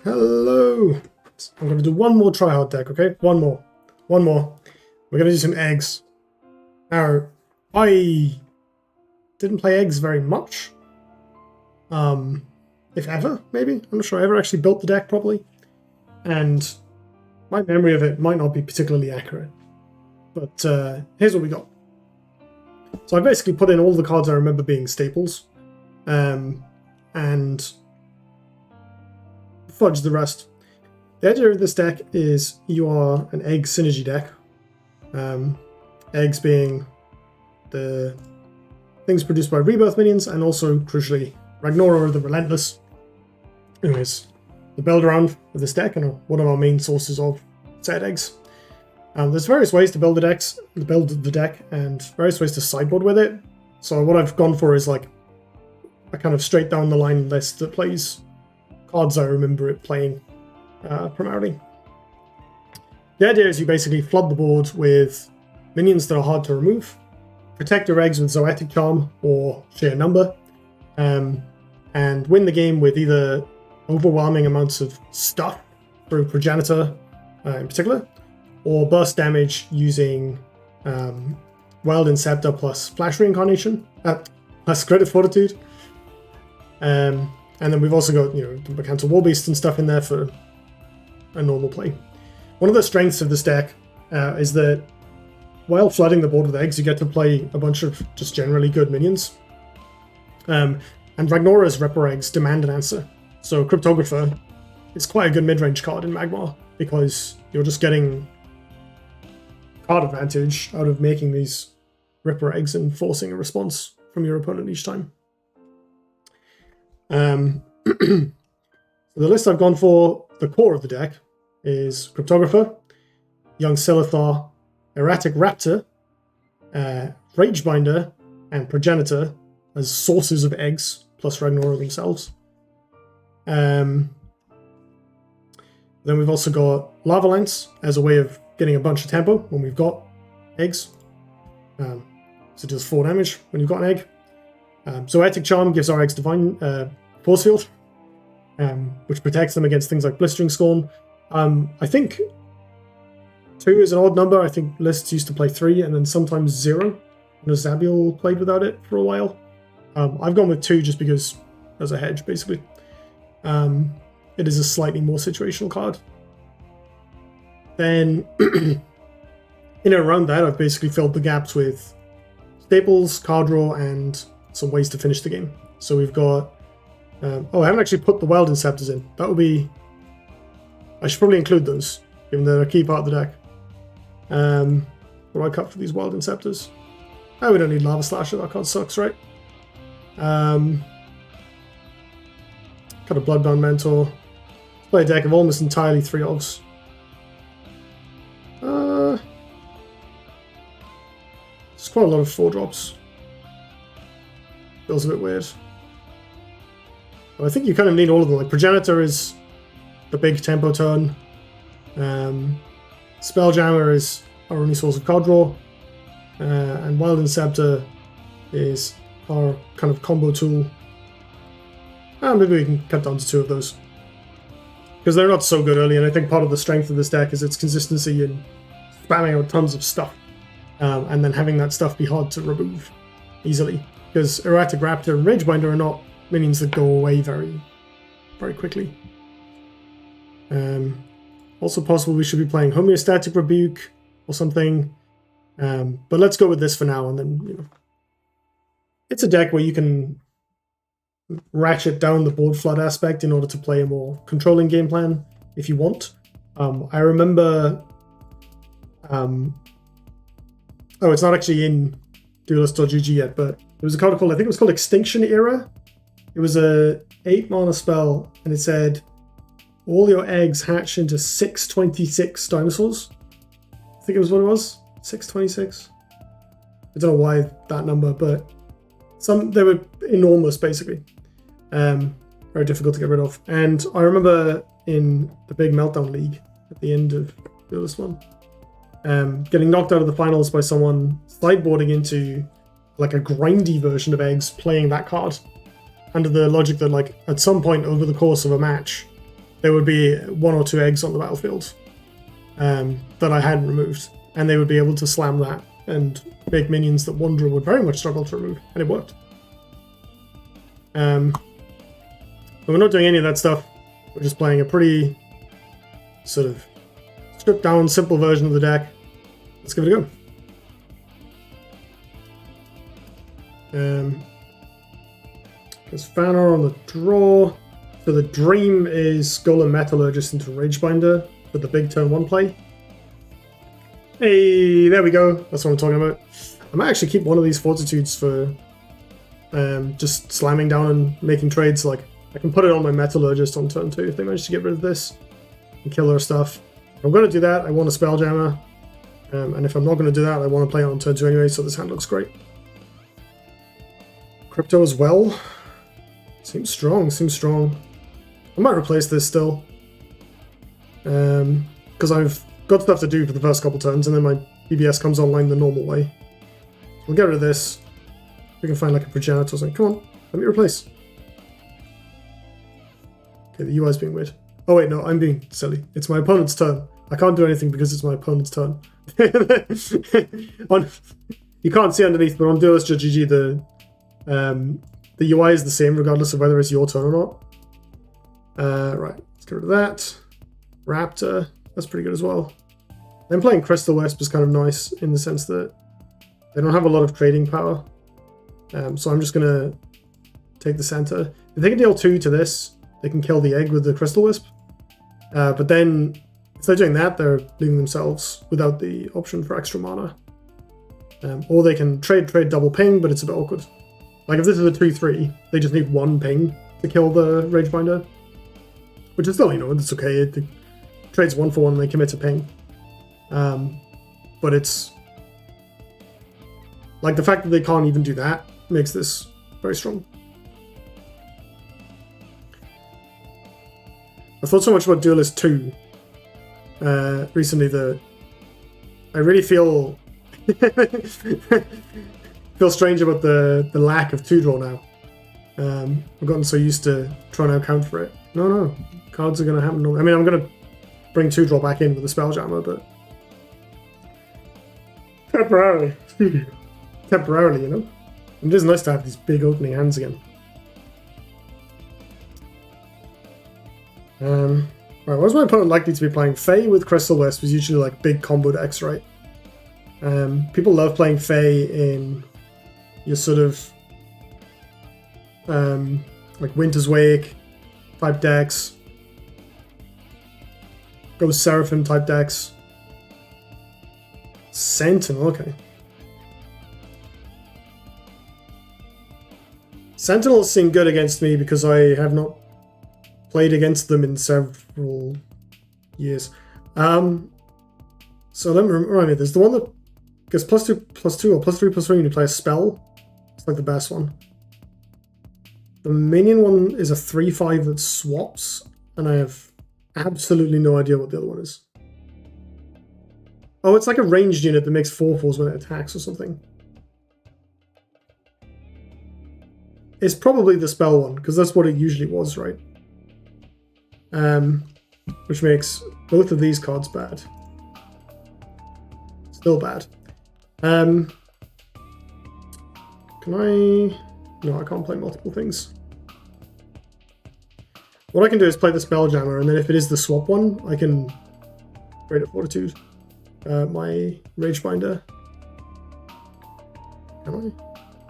Hello. I'm going to do one more tryhard deck, okay? One more. We're going to do some eggs. Now, I didn't play eggs very much. If ever, maybe. I'm not sure I ever actually built the deck properly. And my memory of it might not be particularly accurate. But here's what we got. So I basically put in all the cards I remember being staples. And fudge the rest. The idea of this deck is you are an egg synergy deck. Eggs being the things produced by Rebirth minions, and also, crucially, Ragnora the Relentless. Anyways, the build around of this deck and one of our main sources of said eggs. There's various ways to build the deck, and various ways to sideboard with it. So what I've gone for is like a kind of straight down the line list that plays cards I remember it playing primarily. The idea is you basically flood the board with minions that are hard to remove, protect your eggs with Zoetic Charm or sheer number, and win the game with either overwhelming amounts of stuff through Progenitor in particular, or burst damage using Wild Inceptor plus Flash Reincarnation, plus Credit Fortitude. And then we've also got, the Mercantile Warbeast and stuff in there for a normal play. One of the strengths of this deck is that while flooding the board with eggs, you get to play a bunch of just generally good minions. And Ragnora's Ripper Eggs demand an answer. So Cryptographer is quite a good mid-range card in Magmar, because you're just getting card advantage out of making these Ripper Eggs and forcing a response from your opponent each time. So the list I've gone for, the core of the deck, is Cryptographer, Young Silithar, Erratic Raptor, Ragebinder, and Progenitor as sources of eggs, plus Ragnora themselves. Then we've also got Lava Lance as a way of getting a bunch of tempo when we've got eggs. So it does 4 damage when you've got an egg. Zoetic Charm gives our eggs Divine Force Field, which protects them against things like Blistering Scorn. I think 2 is an odd number. I think lists used to play 3 and then sometimes 0. Zabiel played without it for a while. I've gone with 2 just because as a hedge, basically. It is a slightly more situational card. Then, in and around that, I've basically filled the gaps with staples, card draw, and some ways to finish the game. So we've got... I haven't actually put the Wild Inceptors in. That would be... I should probably include those, given they're a key part of the deck. What do I cut for these Wild Inceptors? Oh, we don't need Lava Slasher. That card sucks, right? Cut a Bloodbound Mentor. Let's play a deck of almost entirely 3-ofs. It's quite a lot of 4-drops. Feels a bit weird. But I think you kind of need all of them. Like Progenitor is the big tempo turn. Spelljammer is our only source of card draw. And Wild Inceptor is our kind of combo tool. Maybe we can cut down to 2 of those. Because they're not so good early, and I think part of the strength of this deck is its consistency in spamming out tons of stuff. And then having that stuff be hard to remove easily. Because Erratic Raptor and Ragebinder are not minions that go away very, very quickly. Also possible we should be playing Homeostatic Rebuke or something. But let's go with this for now, and then, it's a deck where you can ratchet down the board flood aspect in order to play a more controlling game plan if you want. I remember... it's not actually in Duelist.gg yet, but there was a card called, I think it was called Extinction Era. It was a 8 mana spell, and it said, all your eggs hatch into 626 dinosaurs. I think it was what it was, 626. I don't know why that number, but they were enormous, basically. Very difficult to get rid of. And I remember in the big Meltdown League at the end of this one, getting knocked out of the finals by someone sideboarding into like a grindy version of eggs, playing that card under the logic that, like, at some point over the course of a match, there would be 1 or 2 eggs on the battlefield that I hadn't removed, and they would be able to slam that and make minions that Wanderer would very much struggle to remove, and it worked. But we're not doing any of that stuff. We're just playing a pretty sort of stripped down, simple version of the deck. Let's give it a go. There's Fanor on the draw. So the dream is Golem Metallurgist into Ragebinder for the big turn 1 play. Hey, there we go. That's what I'm talking about. I might actually keep one of these Fortitudes for just slamming down and making trades. Like, I can put it on my Metallurgist on turn 2 if they manage to get rid of this and kill their stuff. If I'm going to do that, I want a Spelljammer. And if I'm not going to do that, I want to play it on turn 2 anyway, so this hand looks great. Crypto as well. Seems strong, seems strong. I might replace this still. Because I've got stuff to do for the first couple turns, and then my BBS comes online the normal way. We'll get rid of this. We can find like a Progenitor or something. Come on, let me replace. Okay, the UI is being weird. Oh wait, no, I'm being silly. It's my opponent's turn. I can't do anything because it's my opponent's turn. You can't see underneath, but on Duelist GG, the UI is the same regardless of whether it's your turn or not. Right, let's get rid of that. Raptor, that's pretty good as well. Then playing Crystal Wisp is kind of nice in the sense that they don't have a lot of trading power. So I'm just going to take the center. If they can deal 2 to this, they can kill the egg with the Crystal Wisp. But then, if they're doing that, they're leaving themselves without the option for extra mana. Or they can trade double ping, but it's a bit awkward. Like if this is a 2-3, they just need 1 ping to kill the Ragebinder. Which is still, it's okay. It trades 1 for 1 and they commit a ping. But it's... like the fact that they can't even do that makes this very strong. I thought so much about Duelist 2 recently that I really feel strange about the lack of 2-draw now. I've gotten so used to trying to account for it. No, cards are going to happen. I mean, I'm going to bring 2-draw back in with the Spelljammer, but temporarily, It is nice to have these big opening hands again. Right, what is my opponent likely to be playing? Fae with Crystal Wisp is usually like big combo decks, right? People love playing Fae in your sort of like Winter's Wake type decks, Ghost Seraphim type decks. Sentinel, okay. Sentinels seem good against me because I have not played against them in several years. So let me remind me, there's the one that gets +2/+2 or +3/+3 when you play a spell. It's like the best one. The minion one is a 3/5 that swaps, and I have absolutely no idea what the other one is. Oh, it's like a ranged unit that makes 4/4s when it attacks or something. It's probably the spell one, because that's what it usually was, right? Which makes both of these cards bad. Still bad. Can I... No, I can't play multiple things. What I can do is play the Spelljammer, and then if it is the swap one, I can trade a Fortitude. My Ragebinder. Can I?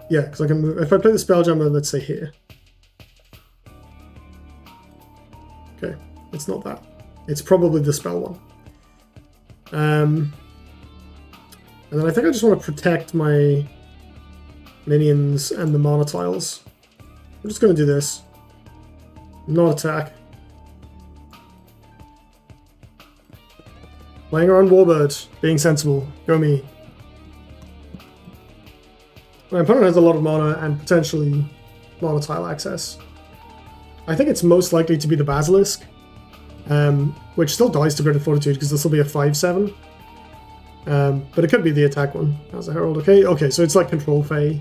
Yeah, because I can move. If I play the Spelljammer, let's say here. Okay, it's not that. It's probably the spell one. And then I think I just want to protect my minions and the mana tiles. I'm just going to do this. Not attack. Playing around Warbird, being sensible. Go me. My opponent has a lot of mana and potentially mana tile access. I think it's most likely to be the Basilisk, which still dies to Greater Fortitude because this will be a 5/7. But it could be the attack one as a Herald. Okay, so it's like Control Fae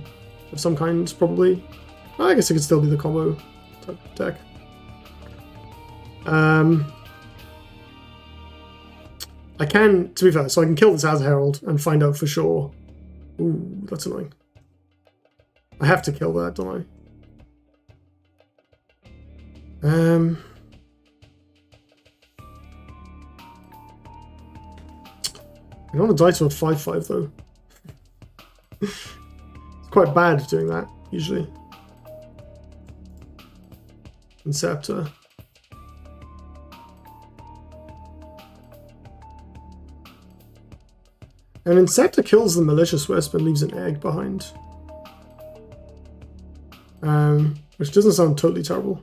of some kind, probably. I guess it could still be the combo type deck. I can, to be fair, so I can kill this as a herald and find out for sure. Ooh, that's annoying. I have to kill that, don't I? I don't want to die to a 5/5 though. It's quite bad doing that, usually. Inceptor. And Inceptor kills the Malicious Wisp but leaves an egg behind. Which doesn't sound totally terrible.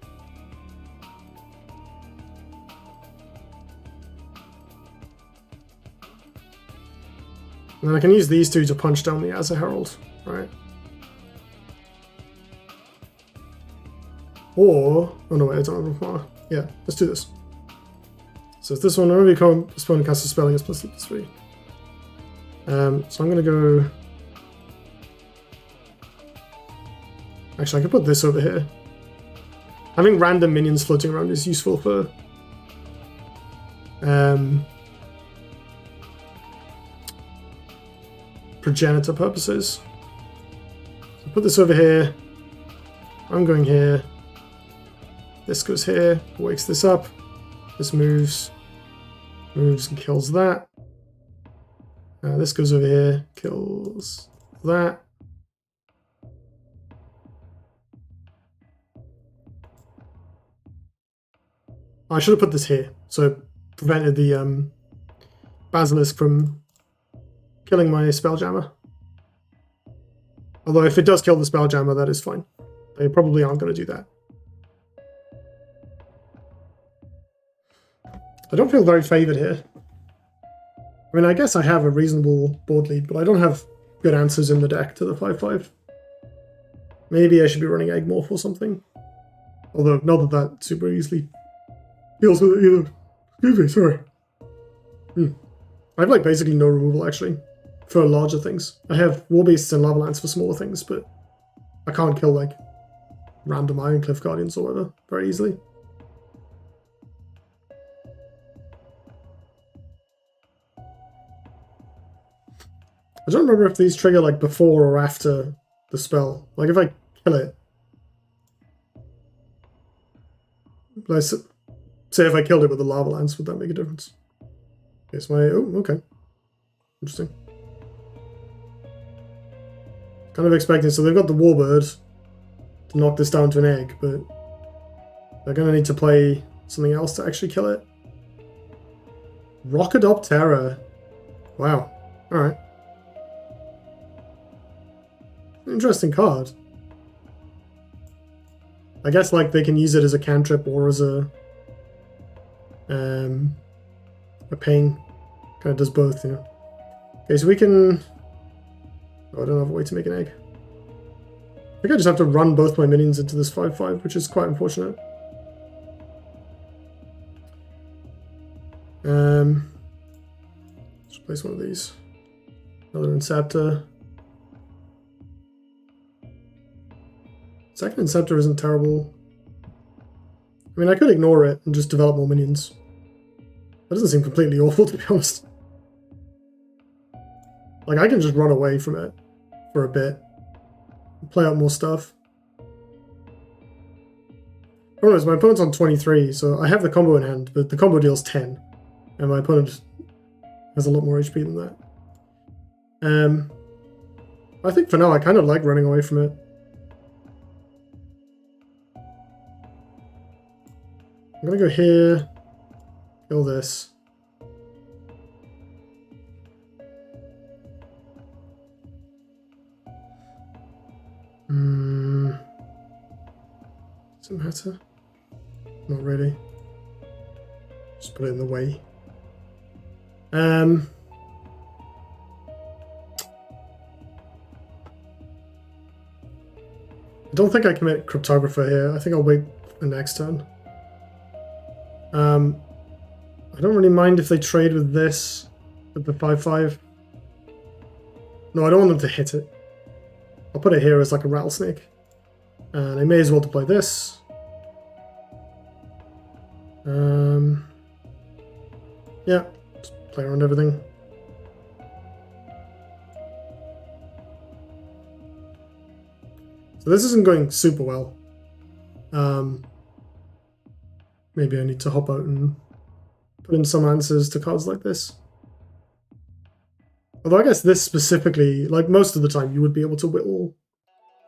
And then I can use these two to punch down the Azure Herald, right? Or, oh no wait, I don't have enough mana. Yeah, let's do this. So it's this one, whenever you opponent casts a spell, it's +3. So I'm gonna go. Actually, I could put this over here. Having random minions floating around is useful for progenitor purposes. So put this over here. I'm going here. This goes here, wakes this up. This moves and kills that. This goes over here, kills that. I should have put this here, so it prevented the Basilisk from killing my Spelljammer. Although if it does kill the Spelljammer, that is fine. They probably aren't going to do that. I don't feel very favoured here. I mean, I guess I have a reasonable board lead, but I don't have good answers in the deck to the 5/5. Maybe I should be running Eggmorph or something. Although, not that super easily deals with it either. Excuse me, sorry. I have like basically no removal actually for larger things. I have War Beasts and Lava Lance for smaller things, but I can't kill like random Ironcliff Guardians or whatever very easily. I don't remember if these trigger like before or after the spell. Like if I kill it. Let's say if I killed it with the Lava Lance, would that make a difference? Yes, oh, okay. Interesting. Kind of expecting, so they've got the Warbird to knock this down to an egg, but they're going to need to play something else to actually kill it. Rockadoptera. Wow. Alright. Interesting card. I guess like they can use it as a cantrip or as a pain. Kind of does both, you know. Okay, so we can. Oh, I don't have a way to make an egg. I think I just have to run both my minions into this 5/5, which is quite unfortunate. Let's place one of these. Another Inceptor. Second Inceptor isn't terrible. I mean, I could ignore it and just develop more minions. That doesn't seem completely awful, to be honest. Like, I can just run away from it for a bit. Play out more stuff. Problem is, my opponent's on 23, so I have the combo in hand, but the combo deals 10. And my opponent has a lot more HP than that. I think for now, I kind of like running away from it. I'm gonna go here, kill this. Does it matter? Not really. Just put it in the way. I don't think I commit Cryptographer here. I think I'll wait for the next turn. I don't really mind if they trade with this, with the 5/5. No, I don't want them to hit it. I'll put it here as like a rattlesnake. And I may as well play this. Yeah, just play around everything. So this isn't going super well. Maybe I need to hop out and put in some answers to cards like this. Although I guess this specifically, like most of the time, you would be able to whittle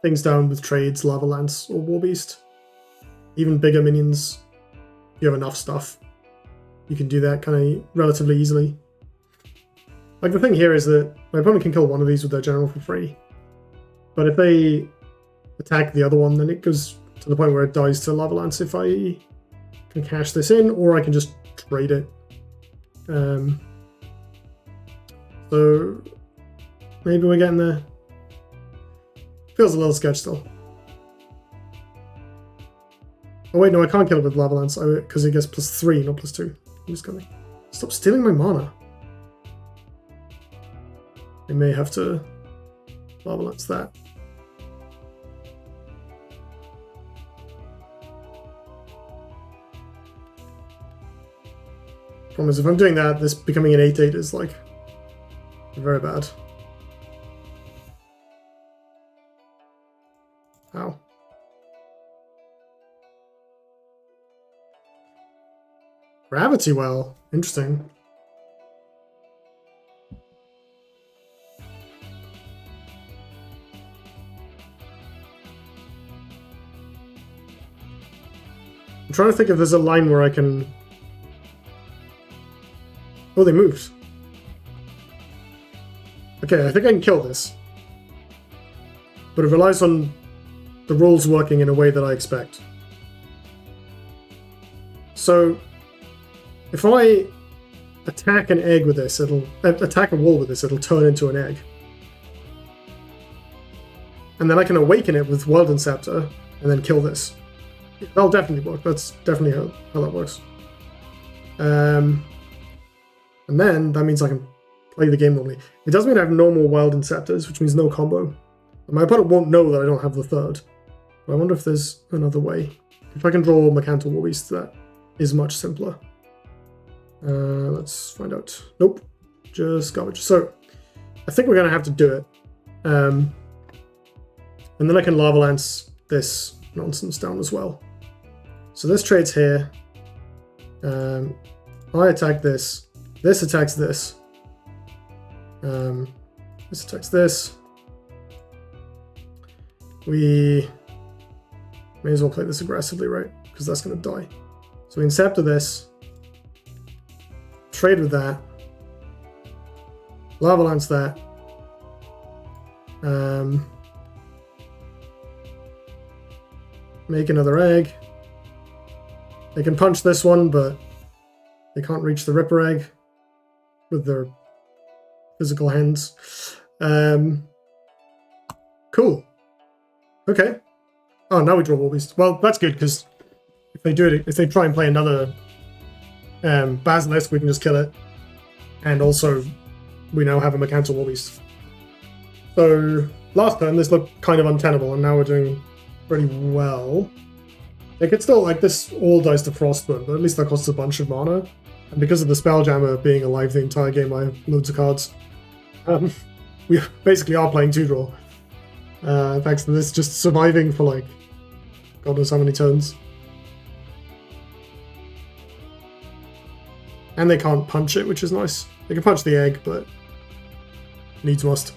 things down with trades, Lava Lance, or Warbeast. Even bigger minions, if you have enough stuff, you can do that kind of relatively easily. Like the thing here is that my opponent can kill one of these with their general for free. But if they attack the other one, then it goes to the point where it dies to Lava Lance if I can cash this in, or I can just trade it. So maybe we're getting there. Feels a little sketch still. Oh wait, no, I can't kill it with Lava Lance because it gets +3, not +2. I'm just gonna stop stealing my mana. I may have to Lava Lance that. Problem is, if I'm doing that, this becoming an 8/8 is like very bad. Ow. Gravity Well. Interesting. I'm trying to think if there's a line where I can... Oh, they moved. Okay, I think I can kill this. But it relies on the rules working in a way that I expect. So, if I attack an egg with this, it'll attack a wall with this, it'll turn into an egg. And then I can awaken it with Weldon Scepter and then kill this. That'll definitely work. That's definitely how that works. And then that means I can play the game normally. It does mean I have normal Weldon Scepters, which means no combo. And my opponent won't know that I don't have the third. But I wonder if there's another way. If I can draw Mercantile Warbeast, that is much simpler. Let's find out. Nope, just garbage. So I think we're going to have to do it. And then I can Lava Lance this nonsense down as well. So this trade's here. I attack this. This attacks this. This attacks this. We may as well play this aggressively, right? Because that's going to die. So we Inceptor this. Trade with that. Lava Lance that. Make another egg. They can punch this one, but they can't reach the Ripper Egg with their physical hands. Cool. Okay. Oh, now we draw Warbeast. Well, that's good, because if they do it, if they try and play another Basilisk, we can just kill it. And also, we now have a Mercantile Warbeast. So, last turn, this looked kind of untenable, and now we're doing pretty well. It could still, like, this all dies to Frostburn, but at least that costs a bunch of mana. And because of the Spelljammer being alive the entire game, I have loads of cards. We basically are playing 2-draw. Thanks to this just surviving for, like, God knows how many turns. And they can't punch it, which is nice. They can punch the egg, but needs must.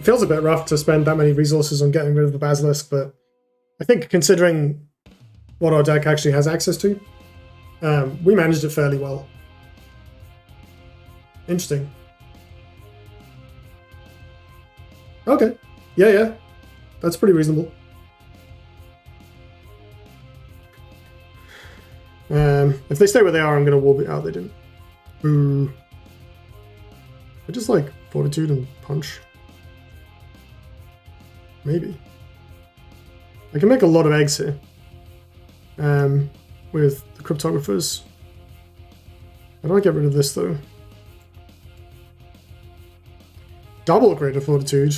It feels a bit rough to spend that many resources on getting rid of the Basilisk, but I think considering what our deck actually has access to, we managed it fairly well. Interesting. Okay. Yeah. That's pretty reasonable. If they stay where they are, I'm going to Warbeast. Oh, they didn't. Boo. I just like Fortitude and Punch. Maybe. I can make a lot of eggs here. With the Cryptographers. How do I get rid of this, though? Double Greater Fortitude.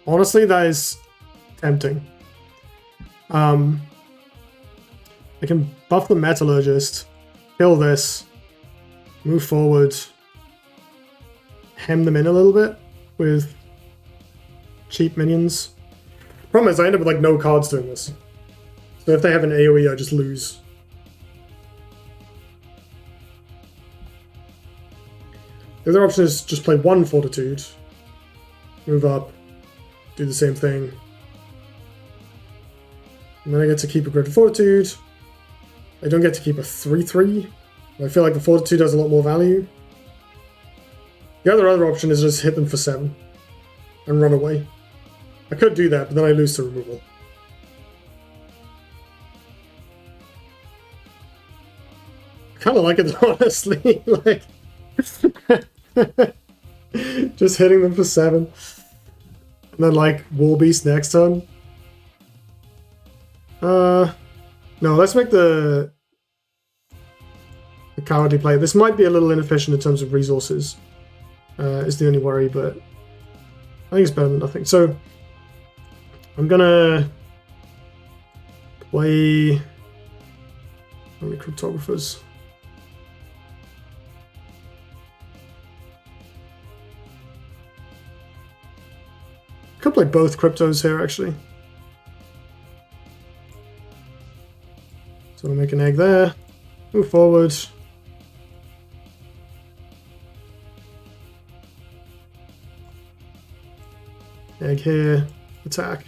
Honestly, that is tempting. I can buff the Metallurgist, kill this, move forward, hem them in a little bit with cheap minions. Problem is, I end up with like no cards doing this. So if they have an AoE, I just lose. The other option is just play one Fortitude, move up, do the same thing. And then I get to keep a Greater Fortitude. I don't get to keep a 3/3. I feel like the Fortitude has a lot more value. The other option is just hit them for 7 and run away. I could do that, but then I lose to removal. I kind of like it, honestly. Like, just hitting them for 7. And then, like, War Beast next turn. No, let's make the cowardly play. This might be a little inefficient in terms of resources. Is the only worry, but I think it's better than nothing. So I'm gonna play how many Cryptographers? I could play both Cryptos here, actually. So we'll make an egg there, move forward. Egg here, attack.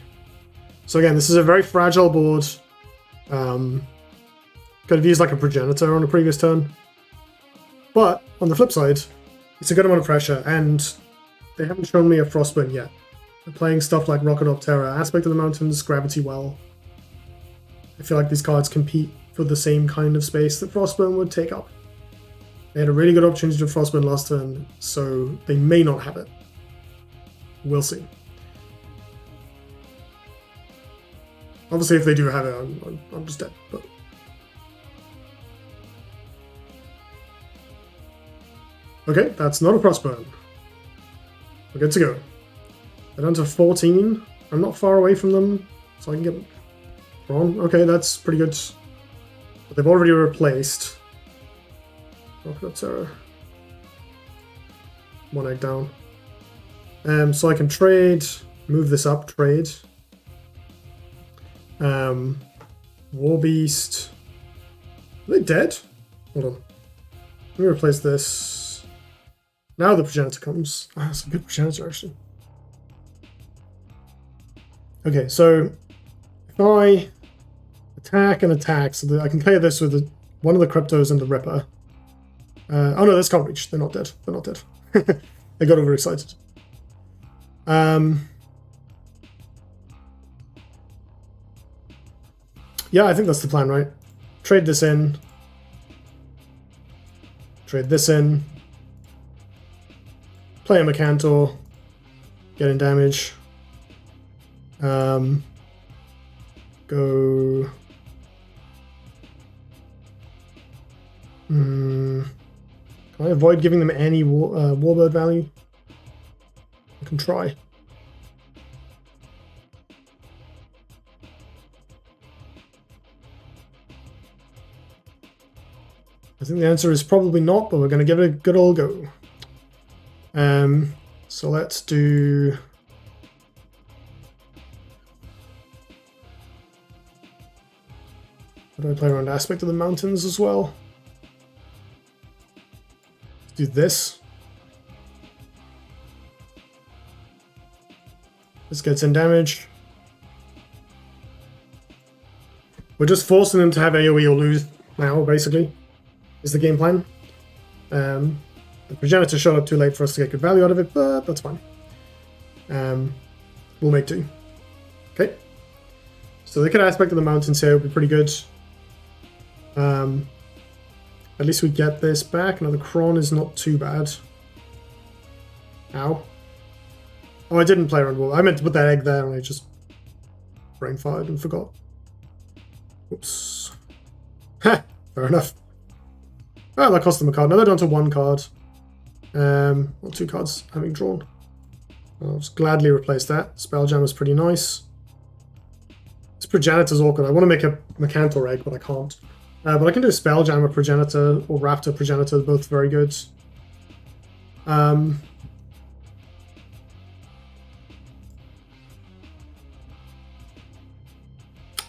So again, this is a very fragile board. Could have used like a Progenitor on a previous turn. But on the flip side, it's a good amount of pressure, and they haven't shown me a Frostburn yet. They're playing stuff like Rocket of Terror, Aspect of the Mountains, Gravity Well. I feel like these cards compete for the same kind of space that Frostburn would take up. They had a really good opportunity to Frostburn last turn, so they may not have it. We'll see. Obviously, if they do have it, I'm just dead. But okay, that's not a Frostburn. We're good to go. They're down to 14. I'm not far away from them, so I can get Ron. Okay, that's pretty good. But they've already replaced Rocket of Terror. One egg down. So I can trade, move this up, trade. War Beast. Are they dead? Hold on. Let me replace this. Now the Progenitor comes. Ah, that's a good Progenitor, actually. Okay, so if I attack and attack, so that I can play this with one of the Cryptos and the Ripper. Oh no, this can't reach. They're not dead. They're not dead. I got overexcited. Yeah, I think that's the plan, right? Trade this in. Trade this in. Play a Mercantor. Get in damage. Go... Can I avoid giving them any Warbird value? I can try. I think the answer is probably not, but we're going to give it a good old go. So let's do... How do I play around Aspect of the Mountains as well? Let's do this. This gets in damage. We're just forcing them to have AoE or lose now, basically, is the game plan. The Progenitor showed up too late for us to get good value out of it, but that's fine. We'll make do. Okay. So they could Aspect of the Mountains here, would be pretty good. At least we get this back. Now the Kron is not too bad. Ow. Oh, I didn't play around Wall. I meant to put that egg there and I just brain fired and forgot. Oops. Ha! Fair enough. Oh, that cost them a card. Now they're down to 1 card. Well, 2 cards having drawn. I'll just gladly replace that. Spelljam is pretty nice. This Progenitor's awkward. I want to make a Mechantor egg, but I can't. But I can do a Spelljammer Progenitor or Raptor Progenitor, both very good. Yeah,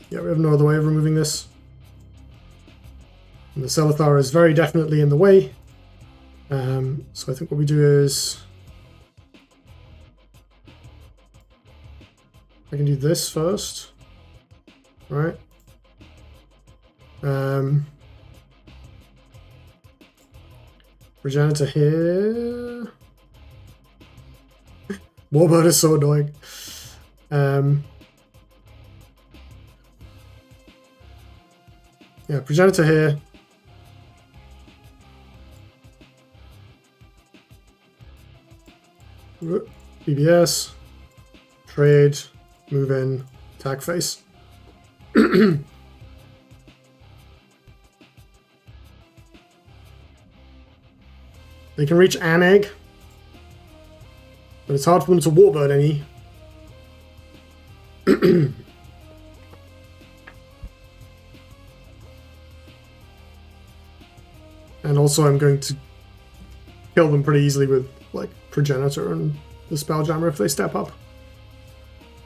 we have no other way of removing this. And the Celithar is very definitely in the way. So I think what we do is... I can do this first. Right. Progenitor here. Warbird is so annoying. Yeah, Progenitor here. BBS. Trade. Move in. Attack phase. They can reach an egg, but it's hard for them to Warbird any. And also I'm going to kill them pretty easily with like Progenitor and the Spelljammer if they step up.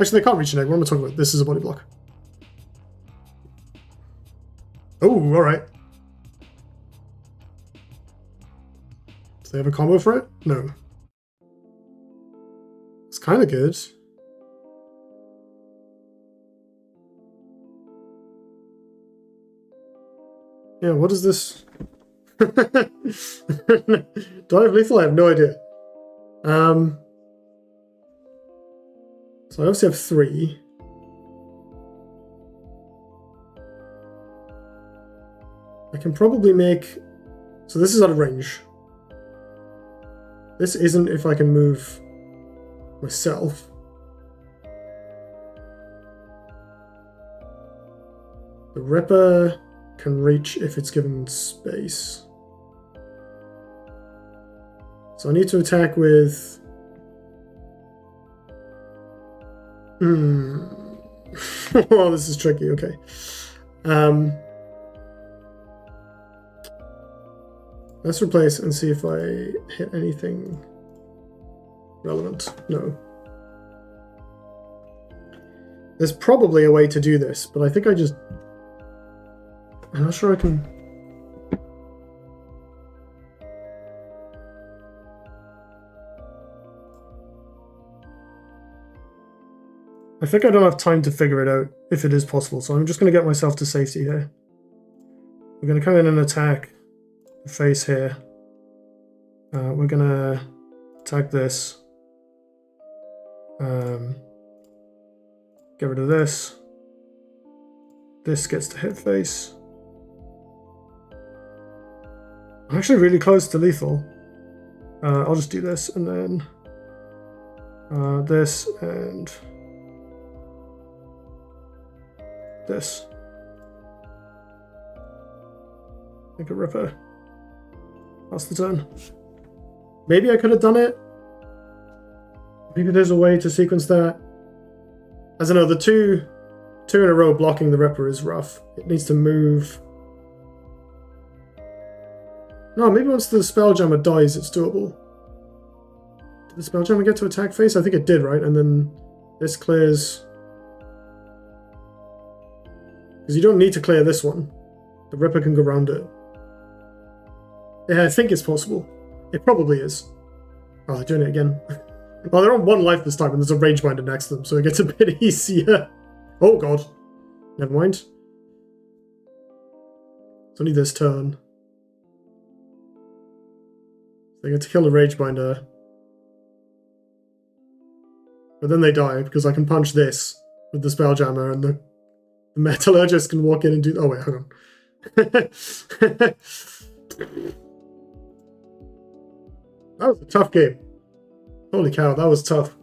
Actually, they can't reach an egg. What am I talking about? This is a body block. Oh, alright. Do they have a combo for it? No. It's kind of good. Yeah, what is this? Do I have lethal? I have no idea. So I obviously have 3. I can probably make... So this is out of range. This isn't if I can move myself. The Ripper can reach if it's given space. So I need to attack with... Oh, this is tricky, okay. Let's replace and see if I hit anything relevant. No. There's probably a way to do this, but I think I'm not sure I can... I think I don't have time to figure it out, if it is possible, so I'm just going to get myself to safety here. We're going to come in and attack the face here. We're going to attack this. Get rid of this. This gets to hit face. I'm actually really close to lethal. I'll just do this and then this and this. Make a Ripper. That's the turn. Maybe I could have done it. Maybe there's a way to sequence that. As I know, the two in a row blocking the Ripper is rough. It needs to move. No, maybe once the Spelljammer dies, it's doable. Did the Spelljammer get to attack face? I think it did, right? And then this clears... Because you don't need to clear this one. The Ripper can go around it. Yeah, I think it's possible. It probably is. Oh, they're doing it again. Well, they're on 1 life this time, and there's a Rage Binder next to them, so it gets a bit easier. Oh, God. Never mind. It's only this turn. They get to kill the Rage Binder. But then they die, because I can punch this with the Spelljammer, and the Metallurgist can walk in and do... Oh, wait, hang on. That was a tough game. Holy cow, that was tough.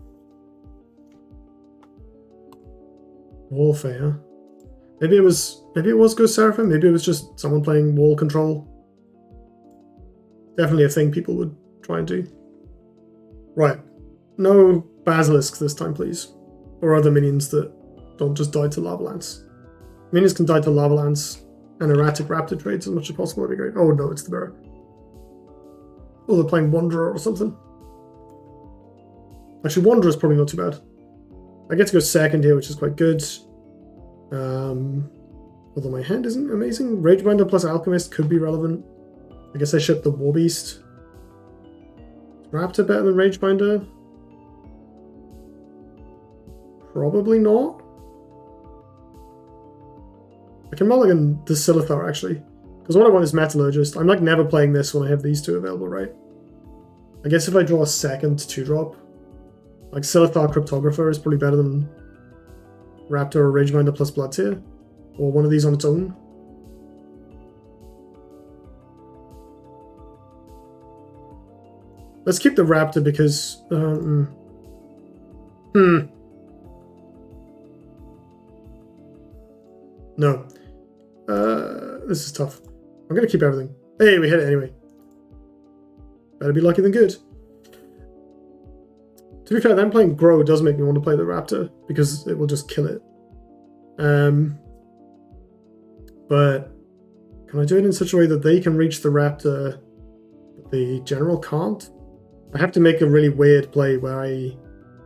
Warfare. Maybe it was Ghost Seraphim. Maybe it was just someone playing wall control. Definitely a thing people would try and do. Right. No Basilisks this time, please. Or other minions that don't just die to Lava Lance. Minions can die to Lava Lance and erratic Raptor trades as much as possible. That'd be great. Oh no, it's the bearer. Oh, they're playing Wanderer or something. Actually, Wanderer is probably not too bad. I get to go second here, which is quite good. Although my hand isn't amazing. Ragebinder plus Alchemist could be relevant. I guess I ship the Warbeast. Is Raptor better than Ragebinder? Probably not. I can mulligan the Silithar actually. Because what I want is Metallurgist. I'm like never playing this when I have these two available, right? I guess if I draw a second 2-drop, like Silithar Cryptographer is probably better than Raptor or Ragebinder plus Bloodseer. Or one of these on its own. Let's keep the Raptor because... No. This is tough. I'm going to keep everything. Hey, we hit it anyway. Better be lucky than good. To be fair, them playing Grow does make me want to play the Raptor because it will just kill it. But can I do it in such a way that they can reach the Raptor, but the General can't? I have to make a really weird play where I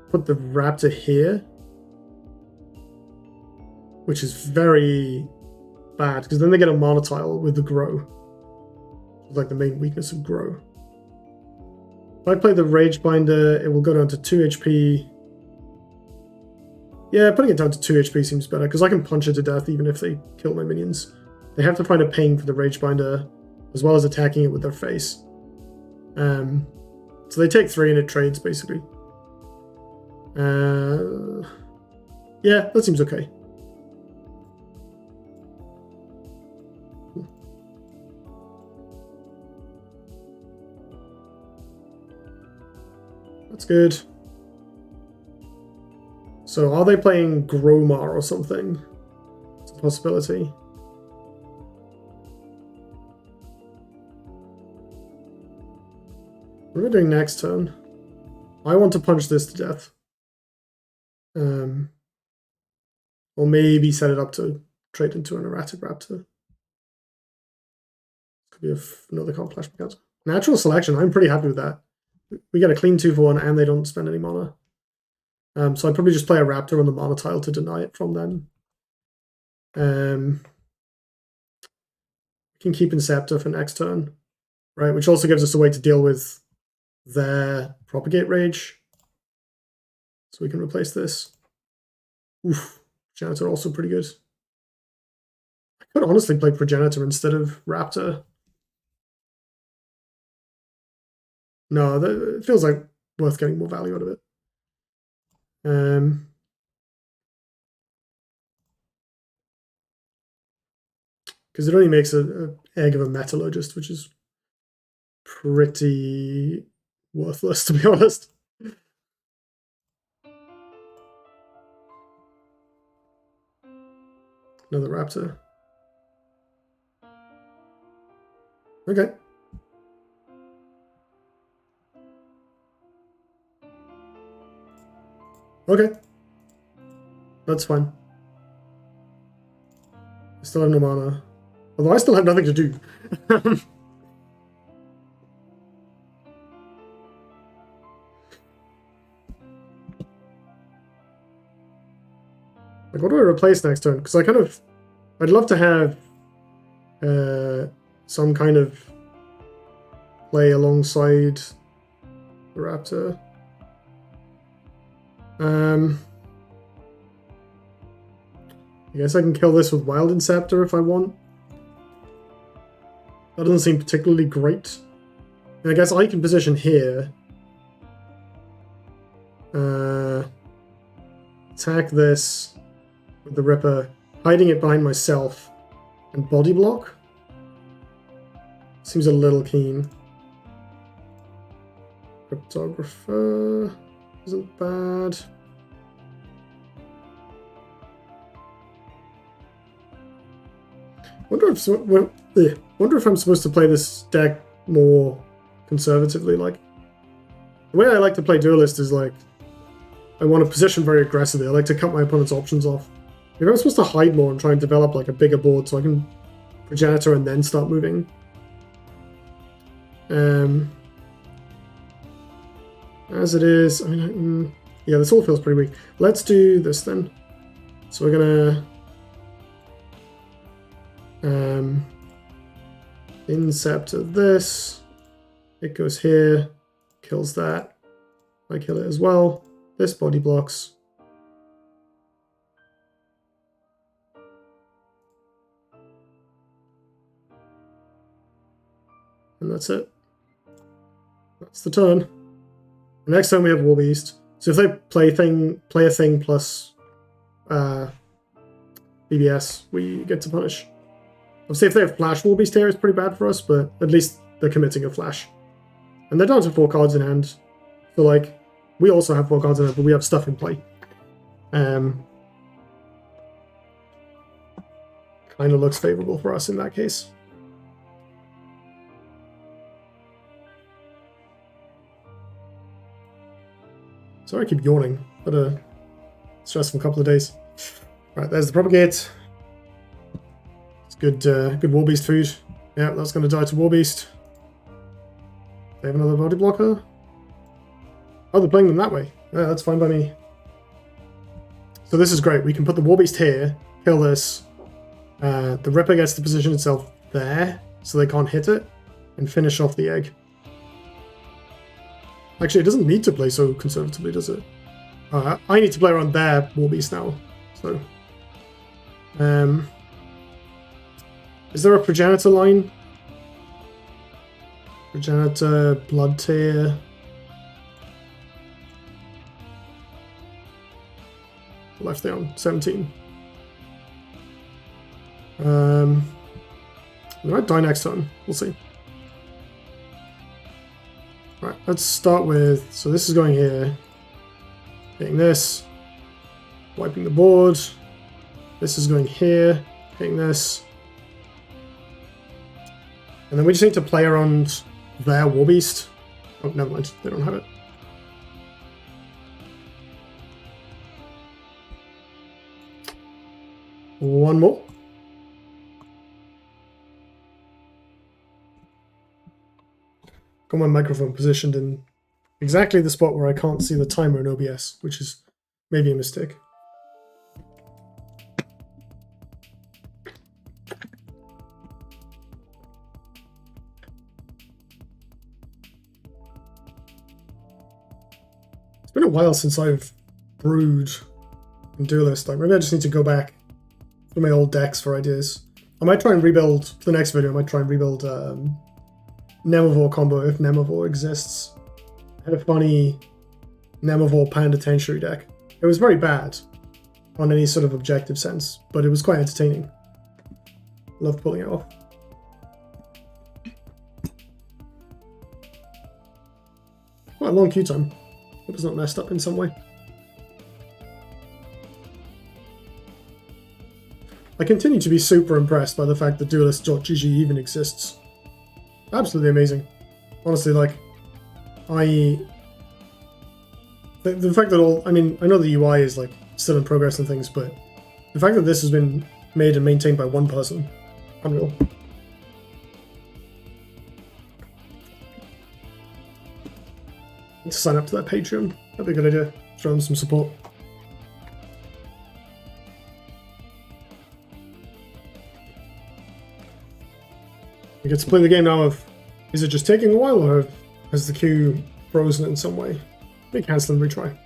put the Raptor here, which is very bad because then they get a Monotile with the Grow. It's like the main weakness of Grow. If I play the Ragebinder, it will go down to 2 HP. Yeah, putting it down to 2 HP seems better, because I can punch it to death even if they kill my minions. They have to find a ping for the Ragebinder, as well as attacking it with their face. So they take 3 and it trades, basically. Yeah, that seems okay. That's good. So are they playing Gromar or something? It's a possibility. What are we doing next turn? I want to punch this to death. Or maybe set it up to trade into an erratic Raptor. Could be another comp flash mechanism. Natural selection, I'm pretty happy with that. We get a clean 2-for-1 and they don't spend any mana. So I'd probably just play a Raptor on the Monotile to deny it from them. We can keep Inceptor for next turn, right? Which also gives us a way to deal with their Propagate Rage. So we can replace this. Oof, Progenitor also pretty good. I could honestly play Progenitor instead of Raptor. No, it feels like worth getting more value out of it. Because it only makes an egg of a Metallurgist, which is pretty worthless, to be honest. Another Raptor. Okay. Okay. That's fine. I still have no mana. Although I still have nothing to do. Like, what do I replace next turn? Because I'd love to have some kind of play alongside the Raptor. I guess I can kill this with Wild Inceptor if I want. That doesn't seem particularly great. And I guess I can position here. Attack this with the Ripper, hiding it behind myself, and body block. Seems a little keen. Cryptographer isn't bad. Wonder if I'm supposed to play this deck more conservatively. Like, the way I like to play Duelist is like, I want to position very aggressively. I like to cut my opponent's options off. Maybe I'm supposed to hide more and try and develop like a bigger board so I can Progenitor and then start moving. As it is, I mean, yeah, this all feels pretty weak. Let's do this then. So we're gonna Incept this. It goes here, kills that. I kill it as well. This body blocks. And that's it. That's the turn. The next turn we have Warbeast. So if they play a thing plus BBS, we get to punish. Obviously, if they have Flash Warbeast here, it's pretty bad for us, but at least they're committing a Flash. And they're down to 4 cards in hand. So, like, we also have 4 cards in hand, but we have stuff in play. Kind of looks favorable for us in that case. Sorry, I keep yawning. Had a stressful couple of days. Right, there's the Propagate. It's good, good Warbeast food. Yeah, that's going to die to Warbeast. They have another body blocker. Oh, they're playing them that way. Yeah, that's fine by me. So this is great. We can put the Warbeast here, kill this. The Ripper gets to position itself there, so they can't hit it, and finish off the egg. Actually, it doesn't need to play so conservatively, does it? I need to play around their Warbeast now. So, is there a Progenitor line? Progenitor, Blood Tear. Left there on 17. They might die next turn. We'll see. Right, let's start with, so this is going here, hitting this, wiping the board, this is going here, hitting this, and then we just need to play around their Warbeast. Oh, never mind, they don't have it. One more. Got my microphone positioned in exactly the spot where I can't see the timer in OBS, which is maybe a mistake. It's been a while since I've brewed in Duelist. Like, maybe I just need to go back through my old decks for ideas. I might try and rebuild, for the next video, I might try and rebuild Nemavor combo if Nemavor exists. I had a funny Nemavor Penitentiary deck. It was very bad on any sort of objective sense, but it was quite entertaining. Loved pulling it off. Quite a long queue time. Hope it's not messed up in some way. I continue to be super impressed by the fact that Duelist.gg even exists. Absolutely amazing. Honestly, like, the fact that all, I mean, I know the UI is like still in progress and things, but the fact that this has been made and maintained by one person, unreal. Need to sign up to that Patreon. That'd be a good idea. Throw them some support. We get to play the game now of, is it just taking a while or has the queue frozen in some way? Maybe cancel and retry.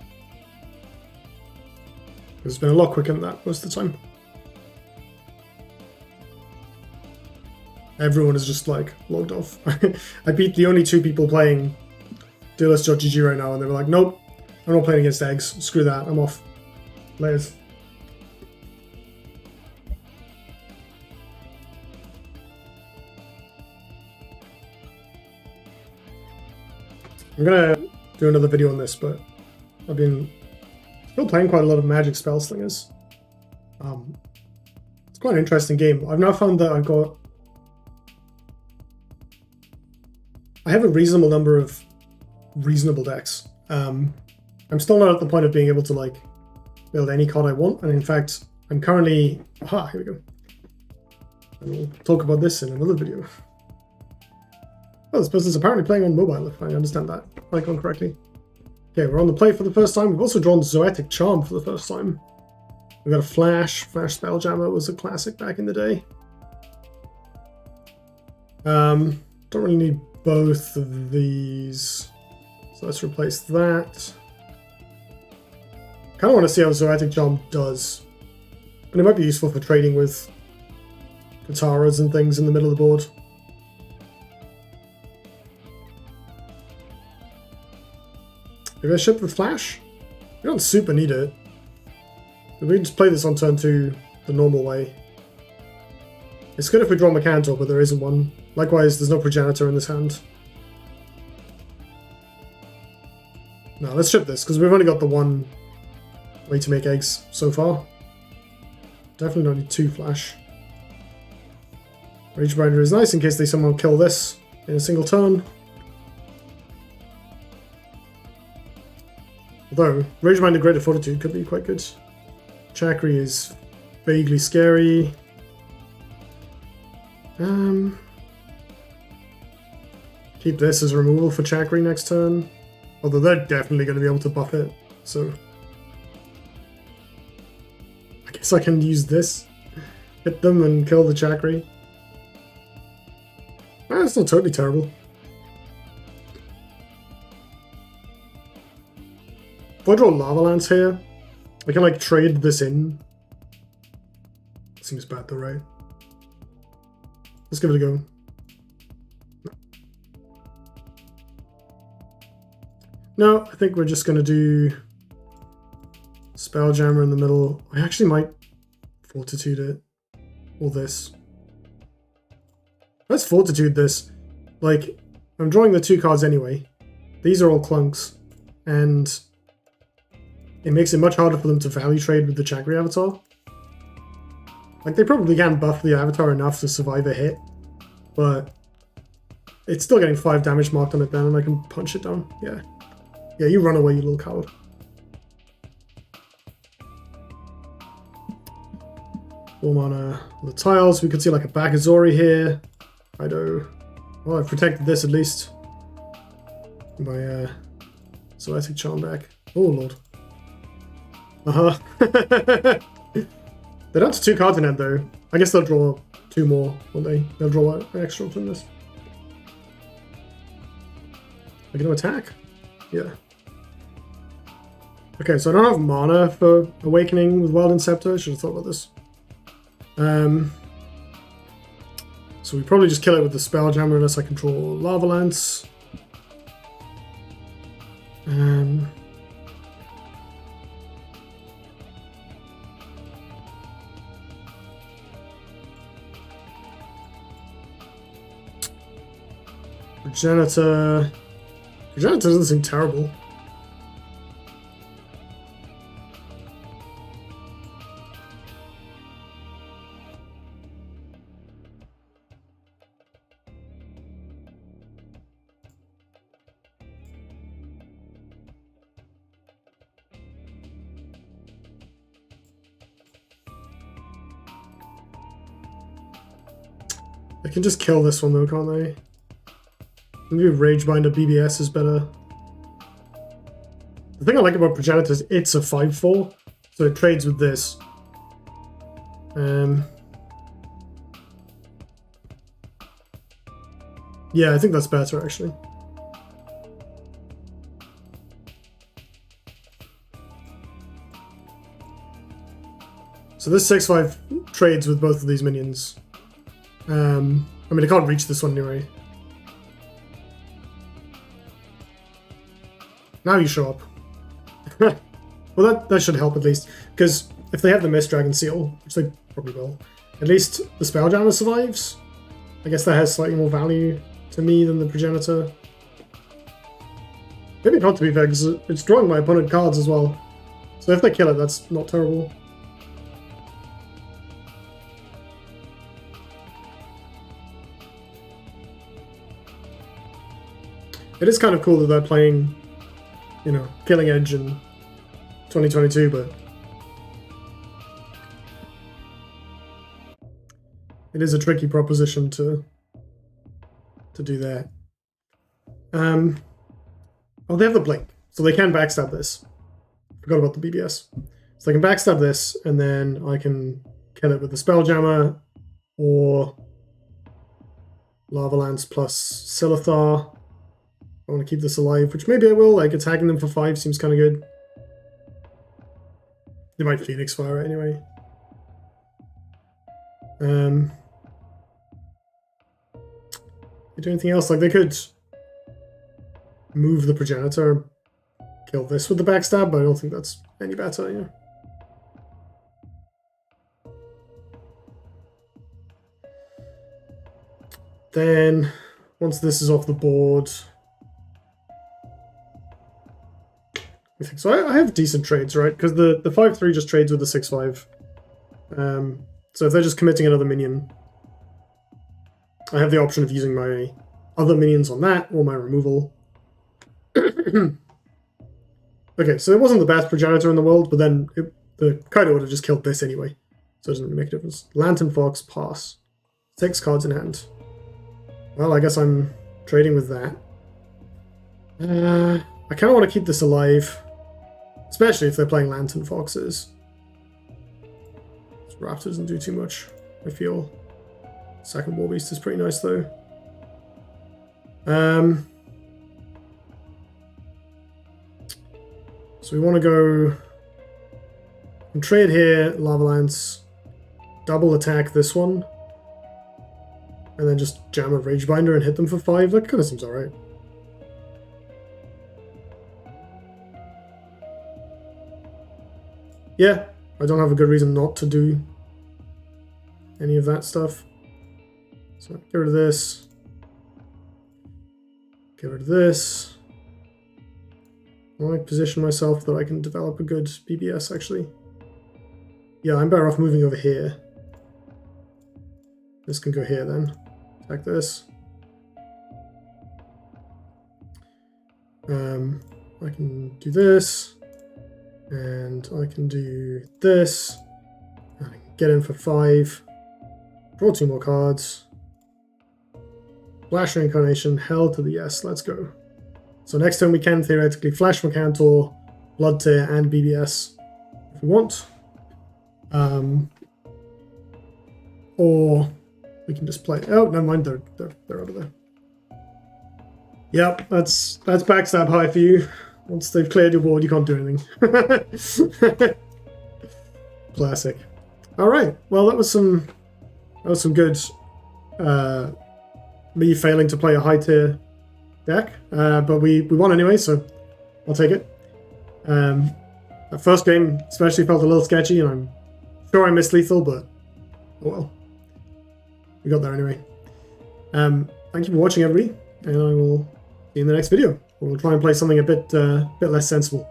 It's been a lot quicker than that most of the time. Everyone is just like logged off. I beat the only 2 people playing Duelist.gg right now and they were like, nope, I'm not playing against eggs. Screw that, I'm off. Laters. I'm gonna do another video on this, but I've been still playing quite a lot of Magic Spell Slingers. It's quite an interesting game. I've now found that I have a reasonable number of reasonable decks. I'm still not at the point of being able to like build any card I want, and in fact, I'm currently... Aha, here we go. And we'll talk about this in another video. Oh, this person's apparently playing on mobile, if I understand that icon correctly. Okay, we're on the play for the first time. We've also drawn Zoetic Charm for the first time. We've got a Flash. Flash Spelljammer was a classic back in the day. Don't really need both of these. So let's replace that. Kind of want to see how Zoetic Charm does. And it might be useful for trading with Kataras and things in the middle of the board. Maybe I ship with Flash? We don't super need it. We can just play this on turn 2 the normal way. It's good if we draw Mechantor, but there isn't one. Likewise, there's no Progenitor in this hand. No, let's ship this, because we've only got the one way to make eggs so far. Definitely don't need 2 Flash. Ragebinder is nice in case they somehow kill this in a single turn. Although, Ragebinder Greater Fortitude could be quite good. Chakri is vaguely scary. Keep this as removal for Chakri next turn. Although they're definitely going to be able to buff it, so... I guess I can use this. Hit them and kill the Chakri. It's not totally terrible. If I draw Lava Lance here, I can like trade this in. Seems bad though, right? Let's give it a go. No, I think we're just going to do Spelljammer in the middle. I actually might Fortitude it. Or this. Let's Fortitude this. Like, I'm drawing the 2 cards anyway. These are all clunks. And it makes it much harder for them to value trade with the Chakri avatar. Like, they probably can buff the avatar enough to survive a hit. But it's still getting 5 damage marked on it then, and I can punch it down. Yeah. Yeah, you run away, you little coward. Form on the tiles. We could see like a Bakazori here. I do. Well, I've protected this at least. By Zoetic Charm back. Oh lord. Uh-huh. They're down to 2 cards in hand though. I guess they'll draw 2 more, won't they? They'll draw an extra from this. Are they going to attack? Yeah. Okay, so I don't have mana for Awakening with Wild Inceptor. I should have thought about this. So we probably just kill it with the Spelljammer unless I control Lava Lance. Progenitor. Progenitor doesn't seem terrible. I can just kill this one though, can't I? Maybe Ragebinder BBS is better. The thing I like about Progenitor is it's a 5/4, so it trades with this. Yeah, I think that's better actually. So this 6/5 trades with both of these minions. I mean, I can't reach this one anyway. Now you show up. Well, that should help at least, because if they have the Mist Dragon Seal, which they probably will, at least the Spelljammer survives. I guess that has slightly more value to me than the Progenitor. Maybe not, to be fair, because it's drawing my opponent cards as well. So if they kill it, that's not terrible. It is kind of cool that they're playing, you know, Killing Edge in 2022, but it is a tricky proposition to do that. Oh, they have the blink, so they can backstab this. Forgot about the BBS. So I can backstab this, and then I can kill it with the Spelljammer, or Lava Lance plus Silithar. I want to keep this alive, which maybe I will. Like, attacking them for 5 seems kind of good. They might Phoenix Fire it anyway. They do anything else? Like, they could move the Progenitor, kill this with the backstab, but I don't think that's any better, yeah. Then, once this is off the board, I think so. I have decent trades, right? Because the 5/3 just trades with the 6/5. So if they're just committing another minion, I have the option of using my other minions on that or my removal. Okay, so it wasn't the best Progenitor in the world, but then the Kaido would have just killed this anyway. So it doesn't really make a difference. Lantern Fox, pass. 6 cards in hand. Well, I guess I'm trading with that. I kind of want to keep this alive. Especially if they're playing Lantern Foxes. This Raptor doesn't do too much, I feel. Second War Beast is pretty nice, though. So we want to go and trade here, Lava Lance, double attack this one, and then just jam a Ragebinder and hit them for 5. That kind of seems alright. Yeah, I don't have a good reason not to do any of that stuff. So get rid of this. Get rid of this. I want to position myself that I can develop a good BBS, actually. Yeah, I'm better off moving over here. This can go here then. Attack this. I can do this. And I can do this. I can get in for 5. Draw 2 more cards. Flash Reincarnation, hell to the yes, let's go. So next turn we can theoretically Flash Mercantor, Blood Tear, and BBS if we want. Or we can just play. Oh, never mind, they're over there. Yep, that's backstab high for you. Once they've cleared your board, you can't do anything. Classic. All right. Well, that was some good. Me failing to play a high tier deck, but we won anyway, so I'll take it. That first game especially felt a little sketchy, and I'm sure I missed lethal, but oh well. We got there anyway. Thank you for watching, everybody, and I will see you in the next video. We'll try and play something a bit less sensible.